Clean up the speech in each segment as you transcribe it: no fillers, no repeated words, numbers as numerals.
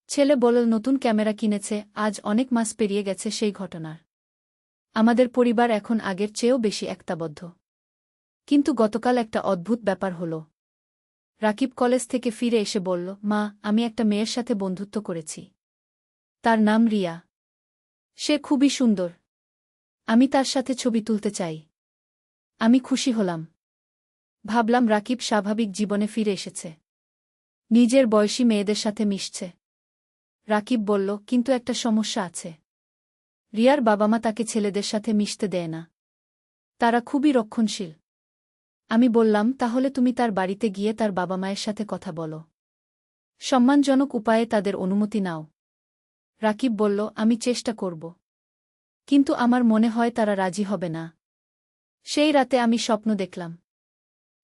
ছেলে বলল নতুন ক্যামেরা কিনেছে, আজ অনেক মাস পেরিয়ে গেছে সেই ঘটনার। আমাদের পরিবার এখন আগের চেয়েও বেশি একতাবদ্ধ। কিন্তু গতকাল একটা অদ্ভুত ব্যাপার হল। রাকিব কলেজ থেকে ফিরে এসে বলল, মা, আমি একটা মেয়ের সাথে বন্ধুত্ব করেছি। তার নাম রিয়া। সে খুবই সুন্দর। আমি তার সাথে ছবি তুলতে চাই। আমি খুশি হলাম। ভাবলাম রাকিব স্বাভাবিক জীবনে ফিরে এসেছে। নিজের বয়সী মেয়েদের সাথে মিশছে। রাকিব বলল, কিন্তু একটা সমস্যা আছে। রিয়ার বাবা-মা তাকে ছেলেদের সাথে মিশতে দেয় না। তারা খুবই রক্ষণশীল। আমি বললাম, তাহলে তুমি তার বাড়িতে গিয়ে তার বাবা-মায়ের সাথে কথা বলো। সম্মানজনক উপায়ে তাদের অনুমতি নাও। রাকিব বলল, আমি চেষ্টা করব। কিন্তু আমার মনে হয় তারা রাজি হবে না। সেই রাতে আমি স্বপ্ন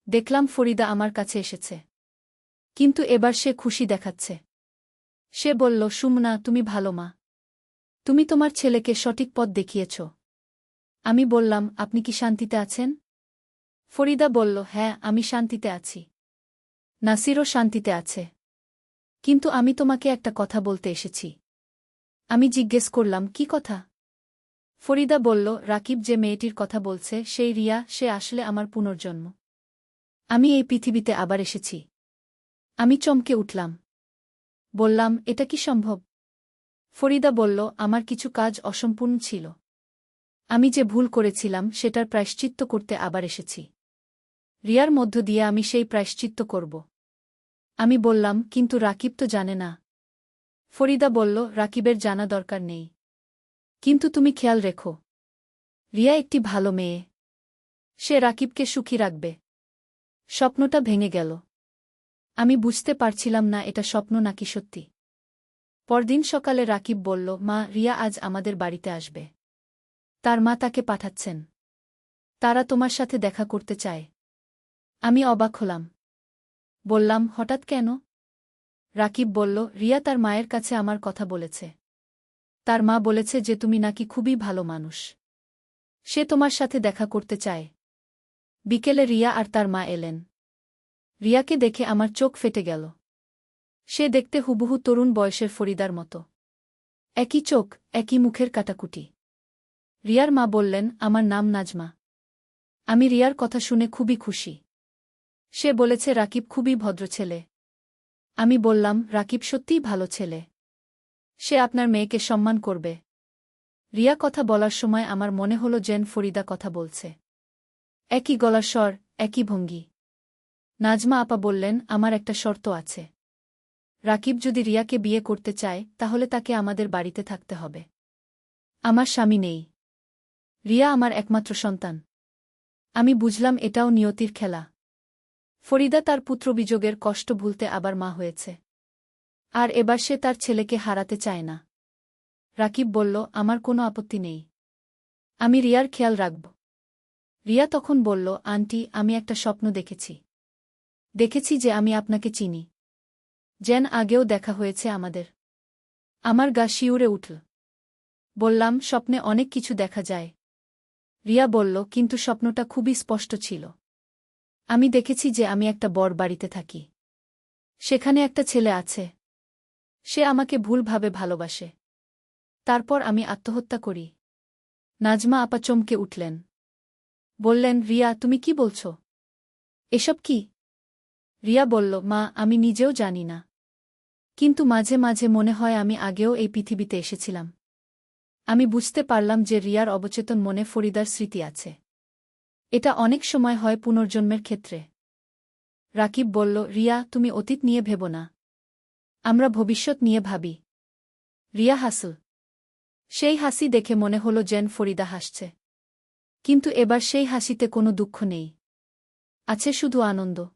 দেখলাম ফরিদা আমার কাছে এসেছে। কিন্তু এবার সে খুশি দেখাচ্ছে। সে বলল, সুমনা, তুমি ভালো মা। তুমি তোমার ছেলেকে সঠিক পথ দেখিয়েছ। আমি বললাম, আপনি কি শান্তিতে আছেন? ফরিদা বলল, হ্যাঁ, আমি শান্তিতে আছি। নাসিরও শান্তিতে আছে। কিন্তু আমি তোমাকে একটা কথা বলতে এসেছি। আমি জিজ্ঞেস করলাম, কি কথা? ফরিদা বলল, রাকিব যে মেয়েটির কথা বলছে সেই রিয়া, সে আসলে আমার পুনর্জন্ম। আমি এই পৃথিবীতে আবার এসেছি। আমি চমকে উঠলাম। বললাম, এটা কি সম্ভব? ফরিদা বলল, আমার কিছু কাজ অসম্পূর্ণ ছিল। আমি যে ভুল করেছিলাম সেটার প্রায়শ্চিত্ত করতে আবার এসেছি। রিয়ার মধ্য দিয়ে আমি সেই প্রায়শ্চিত্ত করব। আমি বললাম, কিন্তু রাকিব তো জানে না। ফরিদা বলল, রাকিবের জানা দরকার নেই। কিন্তু তুমি খেয়াল রেখো। রিয়া একটি ভালো মেয়ে। সে রাকিবকে সুখী রাখবে। স্বপ্নটা ভেঙে গেল। আমি বুঝতে পারছিলাম না এটা স্বপ্ন নাকি সত্যি। পরদিন সকালে রাকিব বলল, মা, রিয়া আজ আমাদের বাড়িতে আসবে। তার মা তাকে পাঠাচ্ছেন। তারা তোমার সাথে দেখা করতে চায়। আমি অবাক হলাম। বললাম, হঠাৎ কেন? রাকিব বলল, রিয়া তার মায়ের কাছে আমার কথা বলেছে। তার মা বলেছে যে তুমি নাকি খুবই ভালো মানুষ। সে তোমার সাথে দেখা করতে চায়। বিকেলে রিয়া আর তার মা এলেন। রিয়াকে দেখে আমার চোখ ফেটে গেল। সে দেখতে হুবহু তরুণ বয়সের ফরিদার মতো। একই চোখ, একই মুখের কাটাকুটি। রিয়ার মা বললেন, আমার নাম নাজমা। আমি রিয়ার কথা শুনে খুবই খুশি। সে বলেছে রাকিব খুবই ভদ্র ছেলে। আমি বললাম, রাকিব সত্যিই ভালো ছেলে। সে আপনার মেয়েকে সম্মান করবে। রিয়া কথা বলার সময় আমার মনে হলো যেন ফরিদা কথা বলছে। একই গলার স্বর, একই ভঙ্গি। নাজমা আপা বললেন, আমার একটা শর্ত আছে। রাকিব যদি রিয়াকে বিয়ে করতে চায় তাহলে তাকে আমাদের বাড়িতে থাকতে হবে। আমার স্বামী নেই। রিয়া আমার একমাত্র সন্তান। আমি বুঝলাম এটাও নিয়তির খেলা। ফরিদা তার পুত্রবিযোগের কষ্ট ভুলতে আবার মা হয়েছে। আর এবার সে তার ছেলেকে হারাতে চায় না। রাকিব বলল, আমার কোনো আপত্তি নেই। আমি রিয়ার খেয়াল রাখব। রিয়া তখন বলল, আন্টি, আমি একটা স্বপ্ন দেখেছি যে আমি আপনাকে চিনি। যেন আগেও দেখা হয়েছে আমাদের। আমার গা শিউরে উঠল। বললাম, স্বপ্নে অনেক কিছু দেখা যায়। রিয়া বলল, কিন্তু স্বপ্নটা খুবই স্পষ্ট ছিল। আমি দেখেছি যে আমি একটা বড় বাড়িতে থাকি। সেখানে একটা ছেলে আছে। সে আমাকে ভুলভাবে ভালোবাসে। তারপর আমি আত্মহত্যা করি। নাজমা আপা চমকে উঠলেন। বললেন, রিয়া, তুমি কি বলছ? এসব কি? রিয়া বলল, মা, আমি নিজেও জানি না। কিন্তু মাঝে মাঝে মনে হয় আমি আগেও এই পৃথিবীতে এসেছিলাম। আমি বুঝতে পারলাম যে রিয়ার অবচেতন মনে ফরিদার স্মৃতি আছে। এটা অনেক সময় হয় পুনর্জন্মের ক্ষেত্রে। রাকিব বলল, রিয়া, তুমি অতীত নিয়ে ভেবো না। আমরা ভবিষ্যৎ নিয়ে ভাবি। রিয়া হাসল। সেই হাসি দেখে মনে হলো যেন ফরিদা হাসছে। কিন্তু এবার সেই হাসিতে কোনো দুঃখ নেই। আছে শুধু আনন্দ।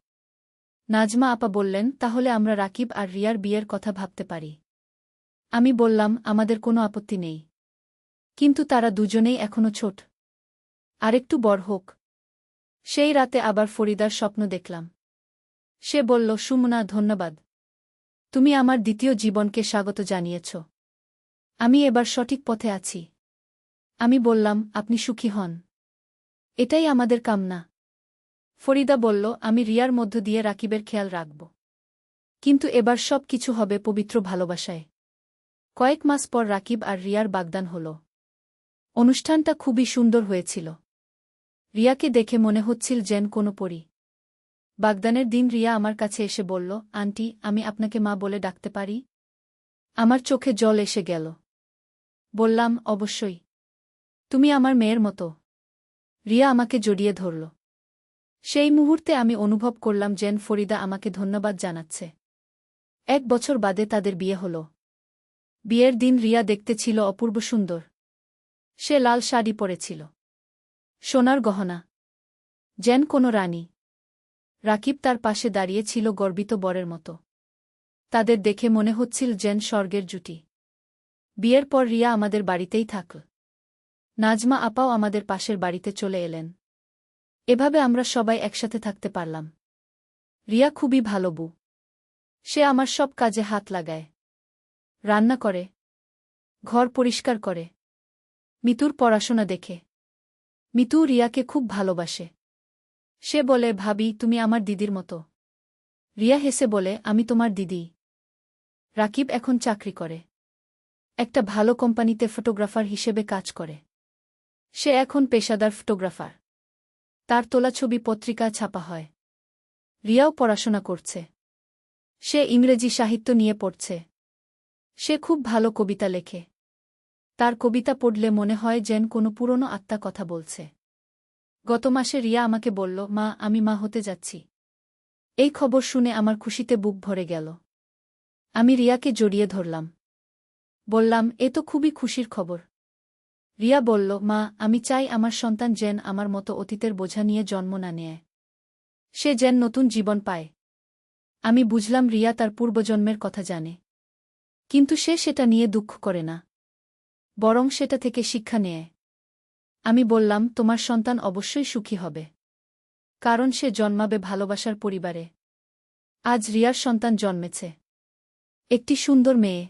নাজমা আপা বললেন, তাহলে আমরা রাকিব আর রিয়ার বিয়ের কথা ভাবতে পারি। আমি বললাম, আমাদের কোনো আপত্তি নেই। কিন্তু তারা দুজনেই এখনো ছোট। আরেকটু বড় হোক। সেই রাতে আবার ফরিদার স্বপ্ন দেখলাম। সে বলল, সুমনা, ধন্যবাদ। তুমি আমার দ্বিতীয় জীবনকে স্বাগত জানিয়েছ। আমি এবার সঠিক পথে আছি। আমি বললাম, আপনি সুখী হন। এটাই আমাদের কামনা। ফরিদা বলল, আমি রিয়ার মধ্য দিয়ে রাকিবের খেয়াল রাখব। কিন্তু এবার সব কিছু হবে পবিত্র ভালোবাসায়। কয়েক মাস পর রাকিব আর রিয়ার বাগদান হল। অনুষ্ঠানটা খুবই সুন্দর হয়েছিল। রিয়াকে দেখে মনে হচ্ছিল যেন কোনো পরী। বাগদানের দিন রিয়া আমার কাছে এসে বলল, আন্টি, আমি আপনাকে মা বলে ডাকতে পারি? আমার চোখে জল এসে গেল। বললাম, অবশ্যই। তুমি আমার মেয়ের মতো। রিয়া আমাকে জড়িয়ে ধরল। সেই মুহূর্তে আমি অনুভব করলাম যেন ফরিদা আমাকে ধন্যবাদ জানাচ্ছে। 1 বছর বাদে তাদের বিয়ে হল। বিয়ের দিন রিয়া দেখতে ছিল অপূর্ব সুন্দর। সে লাল শাড়ি পরেছিল, সোনার গহনা, যেন কোনো রানী। রাকিব তার পাশে দাঁড়িয়ে ছিল গর্বিত বরের মতো। তাদের দেখে মনে হচ্ছিল যেন স্বর্গের জুটি। বিয়ের পর রিয়া আমাদের বাড়িতেই থাকল। নাজমা আপাও আমাদের পাশের বাড়িতে চলে এলেন। এভাবে আমরা সবাই একসাথে থাকতে পারলাম। রিয়া খুবই ভালো বউ। সে আমার সব কাজে হাত লাগায়, রান্না করে, ঘর পরিষ্কার করে। মিতুর পড়াশোনা দেখে। মিতু রিয়াকে খুব ভালোবাসে। সে বলে, ভাবি, তুমি আমার দিদির মতো। রিয়া হেসে বলে, আমি তোমার দিদি। রাকিব এখন চাকরি করে, একটা ভালো কোম্পানিতে ফটোগ্রাফার হিসেবে কাজ করে। সে এখন পেশাদার ফটোগ্রাফার। তার তোলা ছবি পত্রিকা ছাপা হয়। রিয়াও পড়াশোনা করছে। সে ইংরেজি সাহিত্য নিয়ে পড়ছে। সে খুব ভালো কবিতা লেখে। তার কবিতা পড়লে মনে হয় যেন কোনো পুরনো আত্মা কথা বলছে। গত মাসে রিয়া আমাকে বলল, মা, আমি মা হতে যাচ্ছি। এই খবর শুনে আমার খুশিতে বুক ভরে গেল। আমি রিয়াকে জড়িয়ে ধরলাম। বললাম, এ তো খুবই খুশির খবর। রিয়া বলল, মা, আমি চাই আমার সন্তান যেন আমার মতো অতীতের বোঝা নিয়ে জন্ম না নেয়। সে যেন নতুন জীবন পায়। আমি বুঝলাম রিয়া তার পূর্বজন্মের কথা জানে। কিন্তু সে সেটা নিয়ে দুঃখ করে না, বরং সেটা থেকে শিক্ষা নেয়। আমি বললাম, তোমার সন্তান অবশ্যই সুখী হবে, কারণ সে জন্মাবে ভালোবাসার পরিবারে। আজ রিয়ার সন্তান জন্মেছে, একটি সুন্দর মেয়ে।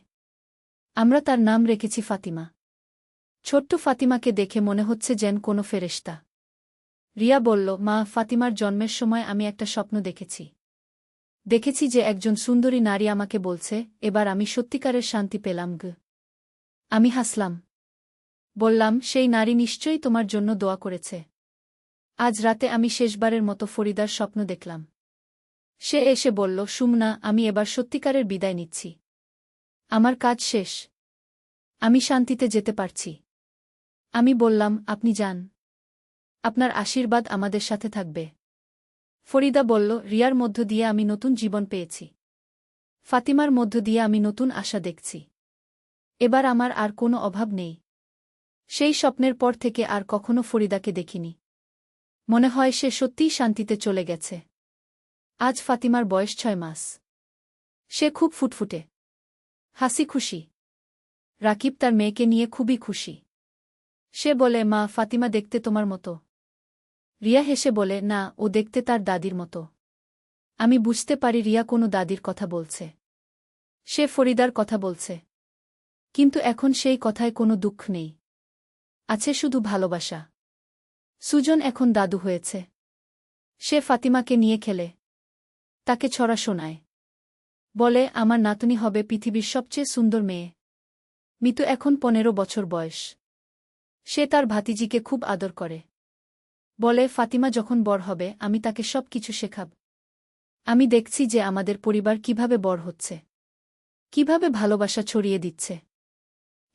আমরা তার নাম রেখেছি ফাতিমা। ছোট্ট ফাতিমাকে দেখে মনে হচ্ছে যেন কোনো ফেরেশতা। রিয়া বলল, মা, ফাতিমার জন্মের সময় আমি একটা স্বপ্ন দেখেছি। দেখেছি যে একজন সুন্দরী নারী আমাকে বলছে, এবার আমি সত্যিকারের শান্তি পেলাম গো। আমি হাসলাম। বললাম, সেই নারী নিশ্চয়ই তোমার জন্য দোয়া করেছে। আজ রাতে আমি শেষবারের মতো ফরিদার স্বপ্ন দেখলাম। সে এসে বলল, সুমনা, আমি এবার সত্যিকারের বিদায় নিচ্ছি। আমার কাজ শেষ। আমি শান্তিতে যেতে পারছি। আমি বললাম, আপনি যান। আপনার আশীর্বাদ আমাদের সাথে থাকবে। ফরিদা বলল, রিয়ার মধ্য দিয়ে আমি নতুন জীবন পেয়েছি। ফাতিমার মধ্য দিয়ে আমি নতুন আশা দেখছি। এবার আমার আর কোনো অভাব নেই। সেই স্বপ্নের পর থেকে আর কখনো ফরিদাকে দেখিনি। মনে হয় সে সত্যিই শান্তিতে চলে গেছে। আজ ফাতিমার বয়স 6 মাস। সে খুব ফুটফুটে, হাসি খুশি। রাকিব তার মেয়েকে নিয়ে খুবই খুশি। সে বলে, মা, ফাতিমা দেখতে তোমার মতো। রিয়া হেসে বলে, না, ও দেখতে তার দাদির মতো। আমি বুঝতে পারি রিয়া কোনো দাদির কথা বলছে। সে ফরিদার কথা বলছে। কিন্তু এখন সেই কথায় কোনো দুঃখ নেই, আছে শুধু ভালোবাসা। সুজন এখন দাদু হয়েছে। সে ফাতিমাকে নিয়ে খেলে, তাকে ছড়া শোনায়। বলে, আমার নাতনি হবে পৃথিবীর সবচেয়ে সুন্দর মেয়ে। মিতু এখন 15 বছর বয়স। সে তার ভাতিজিকে খুব আদর করে। বলে, ফাতিমা যখন বড় হবে আমি তাকে সব কিছু শেখাব। আমি দেখছি যে আমাদের পরিবার কিভাবে বড় হচ্ছে, কিভাবে ভালোবাসা ছড়িয়ে দিচ্ছে।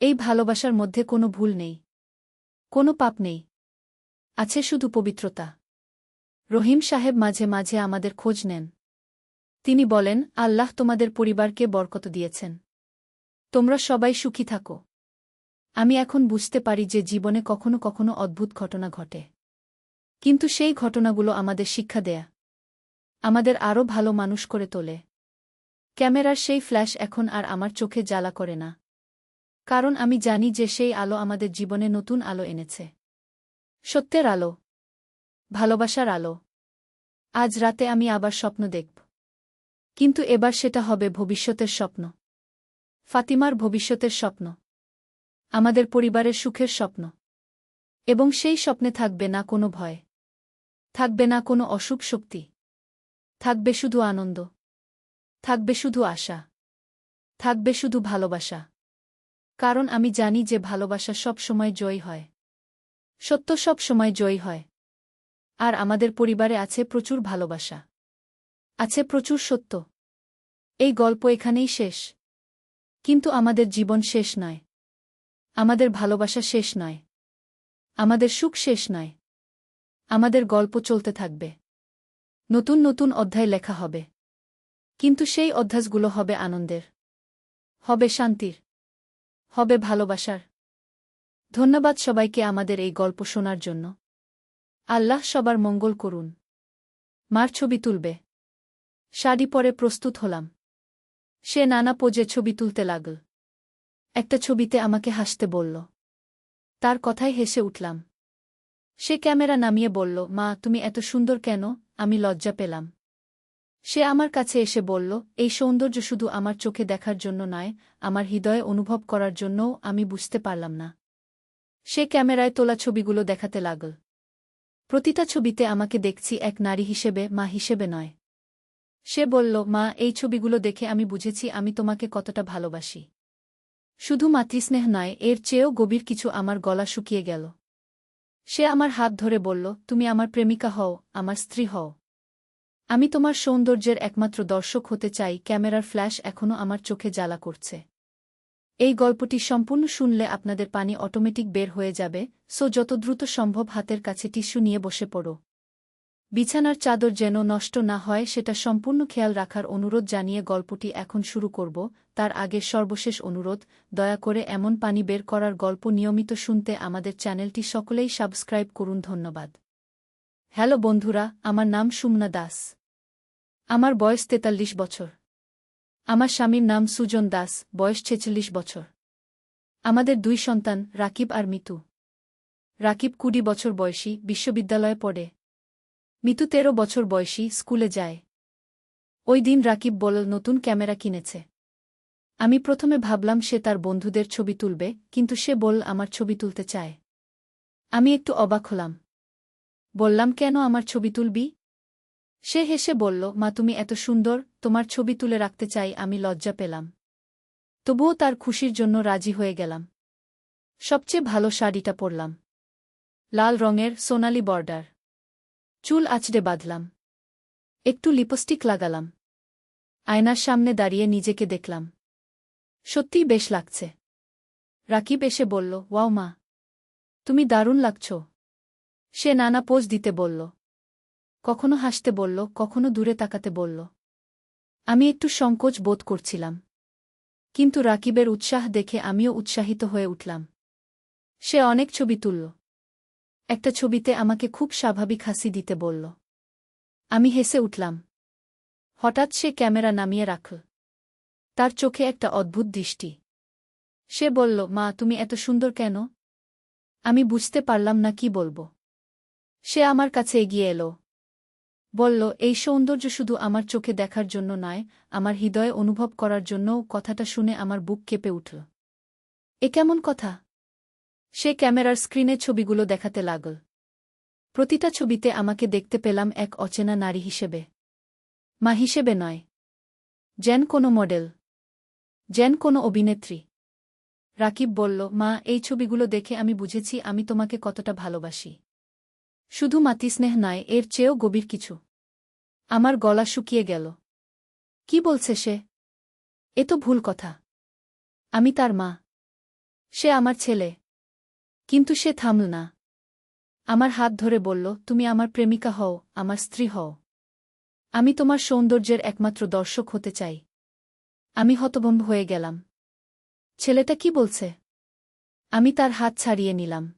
এই ভালোবাসার মধ্যে কোনো ভুল নেই, কোনো পাপ নেই, আছে শুধু পবিত্রতা। রহিম সাহেব মাঝে মাঝে আমাদের খোঁজ নেন। তিনি বলেন, আল্লাহ তোমাদের পরিবারকে বরকত দিয়েছেন। তোমরা সবাই সুখী থাকো। আমি এখন বুঝতে পারি যে জীবনে কখনো কখনো অদ্ভুত ঘটনা ঘটে, কিন্তু সেই ঘটনাগুলো আমাদের শিক্ষা দেয়া, আমাদের আরও ভালো মানুষ করে তোলে। ক্যামেরার সেই ফ্ল্যাশ এখন আর আমার চোখে জ্বালা করে না, কারণ আমি জানি যে সেই আলো আমাদের জীবনে নতুন আলো এনেছে। সত্যের আলো, ভালোবাসার আলো। আজ রাতে আমি আবার স্বপ্ন দেখব, কিন্তু এবার সেটা হবে ভবিষ্যতের স্বপ্ন। ফাতিমার ভবিষ্যতের স্বপ্ন, আমাদের পরিবারের সুখের স্বপ্ন। এবং সেই স্বপ্নে থাকবে না কোনো ভয়, থাকবে না কোনো অশুভ শক্তি, থাকবে শুধু আনন্দ, থাকবে শুধু আশা, থাকবে শুধু ভালোবাসা। কারণ আমি জানি যে ভালোবাসা সব সময় জয়ী হয়। সত্য সব সময় জয়ী হয়। আর আমাদের পরিবারে আছে প্রচুর ভালোবাসা। আছে প্রচুর সত্য। এই গল্প এখানেই শেষ। কিন্তু আমাদের জীবন শেষ নয়। আমাদের ভালোবাসা শেষ নয়। আমাদের সুখ শেষ নয়। আমাদের গল্প চলতে থাকবে। নতুন নতুন অধ্যায় লেখা হবে। কিন্তু সেই অধ্যায়গুলো হবে আনন্দের। হবে শান্তির। হবে ভালোবাসার। ধন্যবাদ সবাইকে আমাদের এই গল্প শোনার জন্য। আল্লাহ সবার মঙ্গল করুন। মার ছবি তুলবে। শাড়ি পরে প্রস্তুত হলাম। সে নানা পোজে ছবি তুলতে লাগল। একটা ছবিতে আমাকে হাসতে বলল। তার কথায় হেসে উঠলাম। সে ক্যামেরা নামিয়ে বলল, মা তুমি এত সুন্দর কেন? আমি লজ্জা পেলাম। সে আমার কাছে এসে বলল, এই সৌন্দর্য শুধু আমার চোখে দেখার জন্য নয়, আমার হৃদয়ে অনুভব করার জন্যও। আমি বুঝতে পারলাম না। সে ক্যামেরায় তোলা ছবিগুলো দেখাতে লাগল। প্রতিটা ছবিতে আমাকে দেখছি এক নারী হিসেবে, মা হিসেবে নয়। সে বলল, মা এই ছবিগুলো দেখে আমি বুঝেছি আমি তোমাকে কতটা ভালোবাসি। শুধু মাতৃস্নেহ নয়, এর চেয়েও গভীর কিছু। আমার গলা শুকিয়ে গেল। সে আমার হাত ধরে বলল, তুমি আমার প্রেমিকা হও, আমার স্ত্রী হও। আমি তোমার সৌন্দর্যের একমাত্র দর্শক হতে চাই। ক্যামেরার ফ্ল্যাশ এখনও আমার চোখে জ্বালা করছে। এই গল্পটি সম্পূর্ণ শুনলে আপনাদের পানি অটোমেটিক বের হয়ে যাবে, সো যত দ্রুত সম্ভব হাতের কাছে টিস্যু নিয়ে বসে পড়ো। বিছানার চাদর যেন নষ্ট না হয় সেটা সম্পূর্ণ খেয়াল রাখার অনুরোধ জানিয়ে গল্পটি এখন শুরু করব। তার আগে সর্বশেষ অনুরোধ, দয়া করে এমন পানি বের করার গল্প নিয়মিত শুনতে আমাদের চ্যানেলটি সকলেই সাবস্ক্রাইব করুন। ধন্যবাদ। হ্যালো বন্ধুরা, আমার নাম সুমনা দাস। আমার বয়স ৪৩ বছর। আমার স্বামীর নাম সুজন দাস, বয়স ৪৬ বছর। আমাদের ২ সন্তান, রাকিব আর মিতু। রাকিব ২০ বছর বয়সী, বিশ্ববিদ্যালয়ে পড়ে। মিতু ১৩ বছর বয়সী, স্কুলে যায়। ওই দিন রাকিব বলল নতুন ক্যামেরা কিনেছে। আমি প্রথমে ভাবলাম সে তার বন্ধুদের ছবি তুলবে, কিন্তু সে বলল আমার ছবি তুলতে চায়। আমি একটু অবাক হলাম। বললাম, কেন আমার ছবি তুলবি? সে হেসে বলল, মা তুমি এত সুন্দর, তোমার ছবি তুলে রাখতে চাই। আমি লজ্জা পেলাম। তবুও তার খুশির জন্য রাজি হয়ে গেলাম। সবচেয়ে ভালো শাড়িটা পরলাম। লাল রঙের, সোনালি বর্ডার। চুল আঁচড়ে বাঁধলাম। একটু লিপস্টিক লাগালাম। আয়নার সামনে দাঁড়িয়ে নিজেকে দেখলাম। সত্যিই বেশ লাগছে। রাকিব এসে বলল, ওয়াও মা, তুমি দারুণ লাগছ। সে নানা পোজ দিতে বলল। কখনো হাসতে বলল, কখনো দূরে তাকাতে বলল। আমি একটু সংকোচ বোধ করছিলাম। কিন্তু রাকিবের উৎসাহ দেখে আমিও উৎসাহিত হয়ে উঠলাম। সে অনেক ছবি তুলল। একটা ছবিতে আমাকে খুব স্বাভাবিক হাসি দিতে বলল। আমি হেসে উঠলাম। হঠাৎ সে ক্যামেরা নামিয়ে রাখল। তার চোখে একটা অদ্ভুত দৃষ্টি। সে বলল, মা তুমি এত সুন্দর কেন? আমি বুঝতে পারলাম না কি বলবো। সে আমার কাছে এগিয়ে এলো। বলল, এই সৌন্দর্য শুধু আমার চোখে দেখার জন্য নয়, আমার হৃদয়ে অনুভব করার জন্যও। কথাটা শুনে আমার বুক কেঁপে উঠল। এ কেমন কথা? সে ক্যামেরার স্ক্রিনে ছবিগুলো দেখাতে লাগল। প্রতিটা ছবিতে আমাকে দেখতে পেলাম এক অচেনা নারী হিসেবে। মা হিসেবে নয়। যেন কোনো মডেল। যেন কোনো অভিনেত্রী। রাকিব বলল, মা এই ছবিগুলো দেখে আমি বুঝেছি আমি তোমাকে কতটা ভালোবাসি। শুধু মাতৃস্নেহ নয়, এর চেয়েও গভীর কিছু। আমার গলা শুকিয়ে গেল। কি বলছে সে? এ তো ভুল কথা। আমি তার মা। সে আমার ছেলে। কিন্তু সে থামল না। আমার হাত ধরে বলল, তুমি আমার প্রেমিকা হও, আমার স্ত্রী হও। আমি তোমার সৌন্দর্যের একমাত্র দর্শক হতে চাই। আমি হতভম্ব হয়ে গেলাম। ছেলেটা কি বলছে? আমি তার হাত ছাড়িয়ে নিলাম।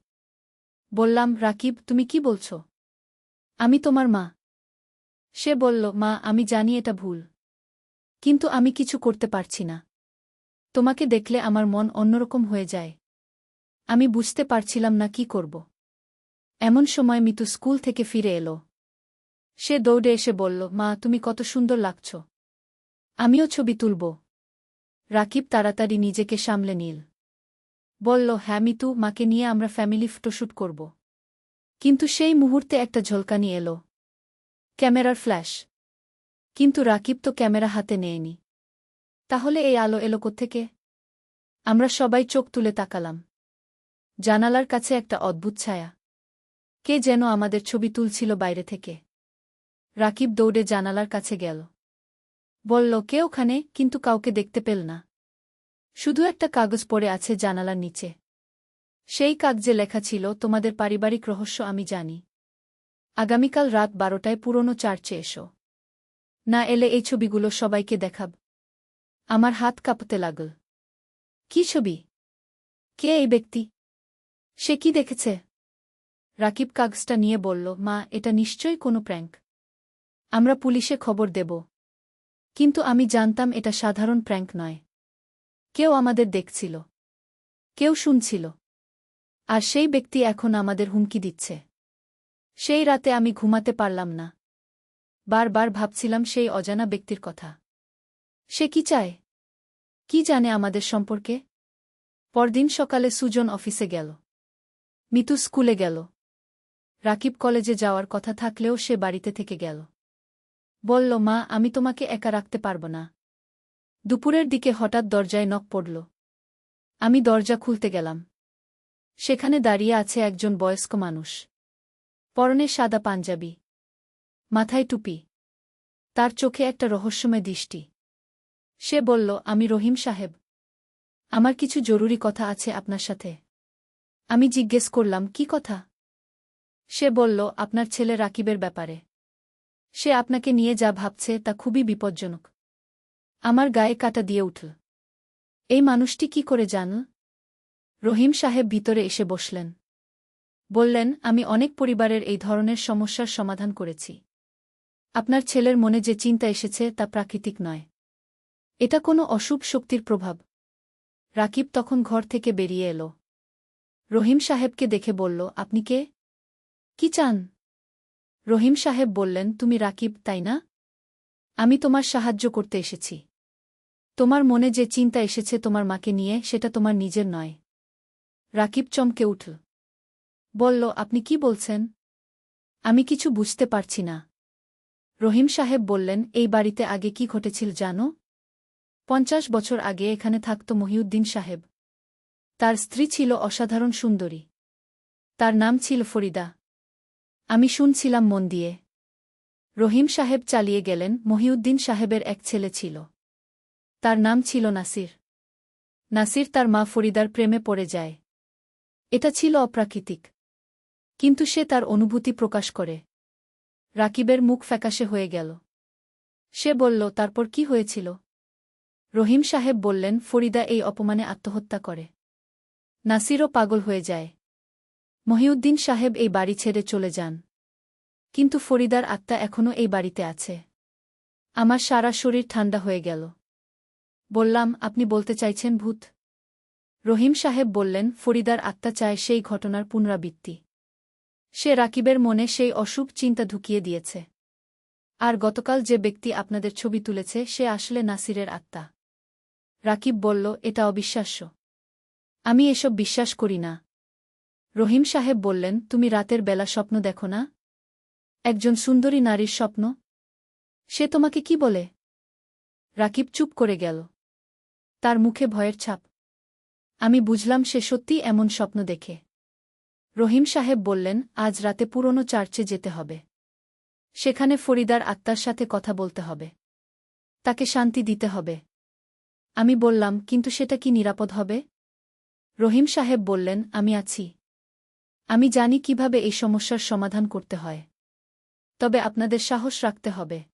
বললাম, রাকিব তুমি কি বলছ? আমি তোমার মা। সে বলল, মা আমি জানি এটা ভুল। কিন্তু আমি কিছু করতে পারছি না। তোমাকে দেখলে আমার মন অন্যরকম হয়ে যায়। আমি বুঝতে পারছিলাম না কি করব। এমন সময় মিতু স্কুল থেকে ফিরে এলো। সে দৌড়ে এসে বলল, মা তুমি কত সুন্দর লাগছ। আমিও ছবি তুলব। রাকিব তাড়াতাড়ি নিজেকে সামলে নিল। বলল, হ্যাঁ মিতু, মাকে নিয়ে আমরা ফ্যামিলি ফটোশ্যুট করব। কিন্তু সেই মুহূর্তে একটা ঝলকানি এলো। ক্যামেরার ফ্ল্যাশ। কিন্তু রাকিব তো ক্যামেরা হাতে নেয়নি। তাহলে এই আলো এলো কোত্থেকে? আমরা সবাই চোখ তুলে তাকালাম। জানালার কাছে একটা অদ্ভুত ছায়া। কে যেন আমাদের ছবি তুলছিল বাইরে থেকে। রাকিব দৌড়ে জানালার কাছে গেল। বলল, কে ওখানে? কিন্তু কাউকে দেখতে পেল না। শুধু একটা কাগজ পড়ে আছে জানালার নিচে। সেই কাগজে লেখা ছিল, তোমাদের পারিবারিক রহস্য আমি জানি। আগামীকাল রাত 12টায় পুরনো চার্চে এসো। না এলে এই ছবিগুলো সবাইকে দেখাব। আমার হাত কাঁপতে লাগল। কি ছবি? কে এই ব্যক্তি? সে কি দেখেছে? রাকিব কাগজটা নিয়ে বলল, মা, এটা নিশ্চয়ই কোনো প্র্যাঙ্ক। আমরা পুলিশে খবর দেব। কিন্তু আমি জানতাম এটা সাধারণ প্র্যাঙ্ক নয়। কেউ আমাদের দেখছিল। কেউ শুনছিল। আর সেই ব্যক্তি এখন আমাদের হুমকি দিচ্ছে। সেই রাতে আমি ঘুমাতে পারলাম না। বারবার ভাবছিলাম সেই অজানা ব্যক্তির কথা। সে কি চায়? কি জানে আমাদের সম্পর্কে? পরদিন সকালে সুজন অফিসে গেল। মিতু স্কুলে গেল। রাকিব কলেজে যাওয়ার কথা থাকলেও সে বাড়িতে থেকে গেল। বলল, মা, আমি তোমাকে একা রাখতে পারব না। দুপুরের দিকে হঠাৎ দরজায় নক পড়ল। আমি দরজা খুলতে গেলাম। সেখানে দাঁড়িয়ে আছে একজন বয়স্ক মানুষ। পরনে সাদা পাঞ্জাবি, মাথায় টুপি। তার চোখে একটা রহস্যময় দৃষ্টি। সে বলল, আমি রহিম সাহেব। আমার কিছু জরুরি কথা আছে আপনার সাথে। আমি জিজ্ঞেস করলাম, কি কথা? সে বলল, আপনার ছেলে রাকিবের ব্যাপারে। সে আপনাকে নিয়ে যা ভাবছে তা খুবই বিপজ্জনক। আমার গায়ে কাঁটা দিয়ে উঠল। এই মানুষটি কি করে জানল? রহিম সাহেব ভিতরে এসে বসলেন। বললেন, আমি অনেক পরিবারের এই ধরনের সমস্যার সমাধান করেছি। আপনার ছেলের মনে যে চিন্তা এসেছে তা প্রাকৃতিক নয়। এটা কোনো অশুভ শক্তির প্রভাব। রাকিব তখন ঘর থেকে বেরিয়ে এল। রহিম সাহেবকে দেখে বলল, আপনি কে? কি চান? রহিম সাহেব বললেন, তুমি রাকিব, তাই না? আমি তোমার সাহায্য করতে এসেছি। তোমার মনে যে চিন্তা এসেছে তোমার মাকে নিয়ে, সেটা তোমার নিজের নয়। রাকিব চমকে উঠল। বলল, আপনি কি বলছেন? আমি কিছু বুঝতে পারছি না। রহিম সাহেব বললেন, এই বাড়িতে আগে কি ঘটেছিল জানো? 50 বছর আগে এখানে থাকত মহিউদ্দিন সাহেব। তার স্ত্রী ছিল অসাধারণ সুন্দরী। তার নাম ছিল ফরিদা। আমি শুনছিলাম মন দিয়ে। রহিম সাহেব চালিয়ে গেলেন, মহিউদ্দিন সাহেবের এক ছেলে ছিল। তার নাম ছিল নাসির। নাসির তার মা ফরিদার প্রেমে পড়ে যায়। এটা ছিল অপ্রাকৃতিক। কিন্তু সে তার অনুভূতি প্রকাশ করে। রাকিবের মুখ ফ্যাকাশে হয়ে গেল। সে বলল, তারপর কি হয়েছিল? রহিম সাহেব বললেন, ফরিদা এই অপমানে আত্মহত্যা করে। নাসিরও পাগল হয়ে যায়। মহিউদ্দিন সাহেব এই বাড়ি ছেড়ে চলে যান। কিন্তু ফরিদার আত্মা এখনও এই বাড়িতে আছে। আমার সারা শরীর ঠান্ডা হয়ে গেল। বললাম, আপনি বলতে চাইছেন ভূত? রহিম সাহেব বললেন, ফরিদার আত্মা চায় সেই ঘটনার পুনরাবৃত্তি। সে রাকিবের মনে সেই অশুভ চিন্তা ঢুকিয়ে দিয়েছে। আর গতকাল যে ব্যক্তি আপনাদের ছবি তুলেছে সে আসলে নাসিরের আত্মা। রাকিব বলল, এটা অবিশ্বাস্য। আমি এসব বিশ্বাস করি না। রহিম সাহেব বললেন, তুমি রাতের বেলা স্বপ্ন দেখো না? একজন সুন্দরী নারীর স্বপ্ন? সে তোমাকে কি বলে? রাকিব চুপ করে গেল। তার মুখে ভয়ের ছাপ। আমি বুঝলাম সে সত্যিই এমন স্বপ্ন দেখে। রহিম সাহেব বললেন, আজ রাতে পুরনো চার্চে যেতে হবে। সেখানে ফরিদার আত্মার সাথে কথা বলতে হবে। তাকে শান্তি দিতে হবে। আমি বললাম, কিন্তু সেটা কি নিরাপদ হবে? রহিম সাহেব বললেন, আমি আছি। আমি জানি কিভাবে এই সমস্যার সমাধান করতে হয়। তবে আপনাদের সাহস রাখতে হবে।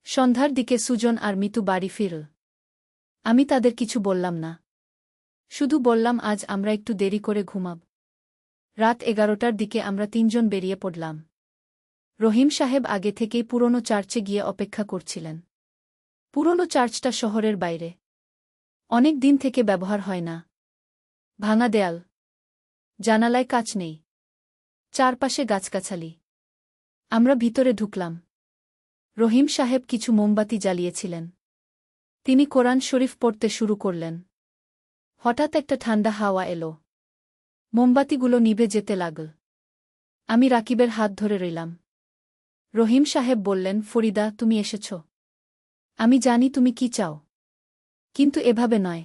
সন্ধ্যার দিকে সুজন আর মিতু বাড়ি ফিরল। আমি তাদের কিছু বললাম না। শুধু বললাম, আজ আমরা একটু দেরি করে ঘুমাব। রাত 11টার দিকে আমরা 3জন বেরিয়ে পড়লাম। রহিম সাহেব আগে থেকেই পুরনো চার্চে গিয়ে অপেক্ষা করছিলেন। পুরনো চার্চটা শহরের বাইরে। অনেক দিন থেকে ব্যবহার হয় না। ভাঙা দেয়াল। জানালায় কাচ নেই। চারপাশে গাছগাছালি। আমরা ভিতরে ঢুকলাম। রহিম সাহেব কিছু মোমবাতি জ্বালিয়েছিলেন। তিনি কোরআন শরীফ পড়তে শুরু করলেন। হঠাৎ একটা ঠান্ডা হাওয়া এলো। মোমবাতিগুলো নিভে যেতে লাগল। আমি রাকিবের হাত ধরে রইলাম। রহিম সাহেব বললেন, ফরিদা, তুমি এসেছ। আমি জানি তুমি কি চাও। কিন্তু এভাবে নয়।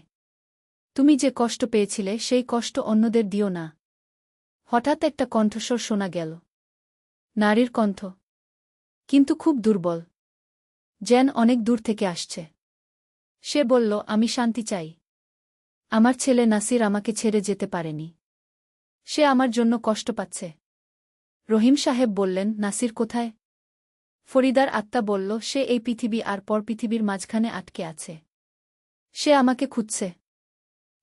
তুমি যে কষ্ট পেয়েছিলে সেই কষ্ট অন্যদের দিও না। হঠাৎ একটা কণ্ঠস্বর শোনা গেল। নারীর কণ্ঠ, কিন্তু খুব দুর্বল, যেন অনেক দূর থেকে আসছে। সে বলল, আমি শান্তি চাই। আমার ছেলে নাসির আমাকে ছেড়ে যেতে পারেনি। সে আমার জন্য কষ্ট পাচ্ছে। রহিম সাহেব বললেন, নাসির কোথায়? ফরিদার আত্মা বলল, সে এই পৃথিবী আর পর পৃথিবীর মাঝখানে আটকে আছে। সে আমাকে খুঁজছে,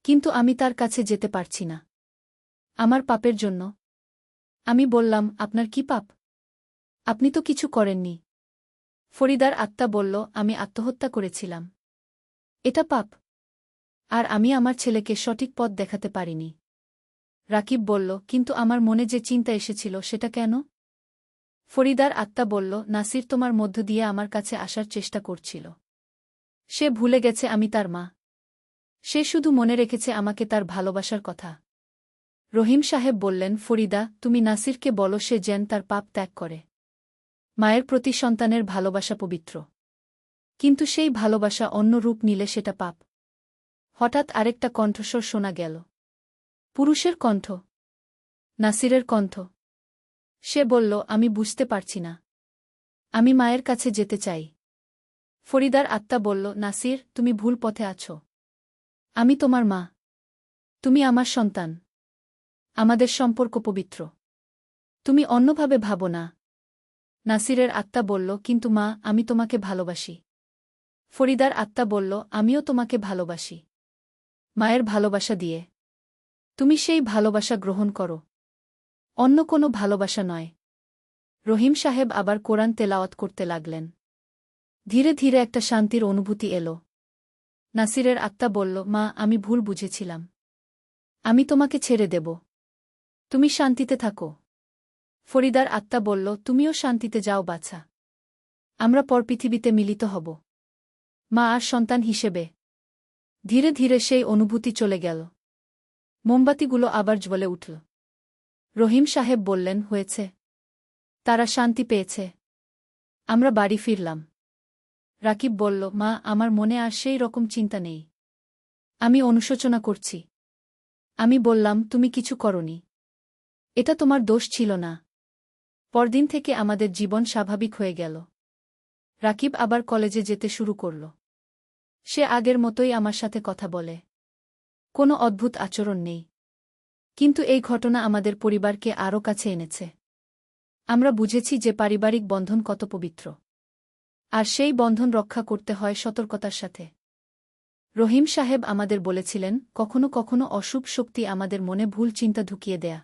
কিন্তু আমি তার কাছে যেতে পারছি না। আমার পাপের জন্য। আমি বললাম, আপনার কি পাপ? আপনি তো কিছু করেননি। ফরিদার আত্মা বলল, আমি আত্মহত্যা করেছিলাম। এটা পাপ। আর আমি আমার ছেলেকে সঠিক পথ দেখাতে পারিনি। রাকিব বলল, কিন্তু আমার মনে যে চিন্তা এসেছিল সেটা কেন? ফরিদার আত্মা বলল, নাসির তোমার মধ্য দিয়ে আমার কাছে আসার চেষ্টা করছিল। সে ভুলে গেছে আমি তার মা। সে শুধু মনে রেখেছে আমাকে তার ভালোবাসার কথা। রহিম সাহেব বললেন, ফরিদা, তুমি নাসিরকে বলো সে যেন তার পাপ ত্যাগ করে। মায়ের প্রতি সন্তানের ভালোবাসা পবিত্র, কিন্তু সেই ভালোবাসা অন্য রূপ নিলে সেটা পাপ। হঠাৎ আরেকটা কণ্ঠস্বর শোনা গেল। পুরুষের কণ্ঠ, নাসিরের কণ্ঠ। সে বলল, আমি বুঝতে পারছি না। আমি মায়ের কাছে যেতে চাই। ফরিদার আত্মা বলল, নাসির, তুমি ভুল পথে আছো। আমি তোমার মা। তুমি আমার সন্তান। আমাদের সম্পর্ক পবিত্র। তুমি অন্যভাবে ভাবো না। নাসিরের আত্মা বলল, কিন্তু মা, আমি তোমাকে ভালোবাসি। ফরিদার আত্মা বলল, আমিও তোমাকে ভালোবাসি। মায়ের ভালোবাসা দিয়ে। তুমি সেই ভালোবাসা গ্রহণ করো, অন্য কোনো ভালোবাসা নয়। রহিম সাহেব আবার কোরআন তেলাওয়াত করতে লাগলেন। ধীরে ধীরে একটা শান্তির অনুভূতি এল। নাসিরের আত্মা বলল, মা, আমি ভুল বুঝেছিলাম। আমি তোমাকে ছেড়ে দেব। তুমি শান্তিতে থাকো। ফরিদার আত্মা বলল, তুমিও শান্তিতে যাও বাছা। আমরা পর পৃথিবীতে মিলিত হব, মা আর সন্তান হিসেবে। ধীরে ধীরে সেই অনুভূতি চলে গেল। মোমবাতিগুলো আবার জ্বলে উঠল। রহিম সাহেব বললেন, হয়েছে। তারা শান্তি পেয়েছে। আমরা বাড়ি ফিরলাম। রাকিব বলল, মা, আমার মনে আর সেই রকম চিন্তা নেই। আমি অনুশোচনা করছি। আমি বললাম, তুমি কিছু করনি। এটা তোমার দোষ ছিল না। পরদিন থেকে আমাদের জীবন স্বাভাবিক হয়ে গেল। রাকিব আবার কলেজে যেতে শুরু করল। সে আগের মতোই আমার সাথে কথা বলে। কোনো অদ্ভুত আচরণ নেই। কিন্তু এই ঘটনা আমাদের পরিবারকে আরও কাছে এনেছে। আমরা বুঝেছি যে পারিবারিক বন্ধন কত পবিত্র, আর সেই বন্ধন রক্ষা করতে হয় সতর্কতার সাথে। রহিম সাহেব আমাদের বলেছিলেন, কখনো কখনো অশুভ শক্তি আমাদের মনে ভুল চিন্তা ঢুকিয়ে দেয়া,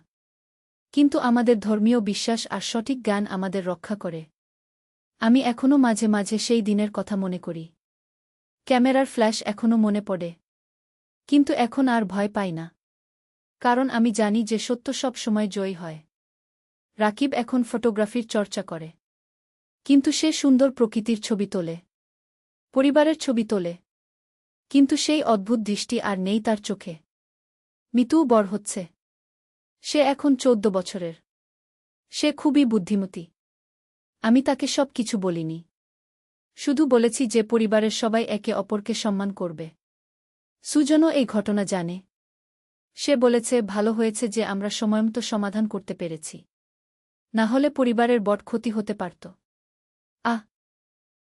কিন্তু আমাদের ধর্মীয় বিশ্বাস আর সঠিক জ্ঞান আমাদের রক্ষা করে। আমি এখনও মাঝে মাঝে সেই দিনের কথা মনে করি। ক্যামেরার ফ্ল্যাশ এখনও মনে পড়ে, কিন্তু এখন আর ভয় পাই না, কারণ আমি জানি যে সত্য সব সময় জয়ী হয়। রাকিব এখন ফটোগ্রাফির চর্চা করে, কিন্তু সে সুন্দর প্রকৃতির ছবি তোলে, পরিবারের ছবি তোলে, কিন্তু সেই অদ্ভুত দৃষ্টি আর নেই তার চোখে। মিতুও বড় হচ্ছে। সে এখন 14 বছরের। সে খুবই বুদ্ধিমতী। আমি তাকে সব কিছু বলিনি, শুধু বলেছি যে পরিবারের সবাই একে অপরকে সম্মান করবে। সুজনও এই ঘটনা জানে। সে বলেছে, ভালো হয়েছে যে আমরা সময়মতো সমাধান করতে পেরেছি, না হলে পরিবারের বড় ক্ষতি হতে পারত।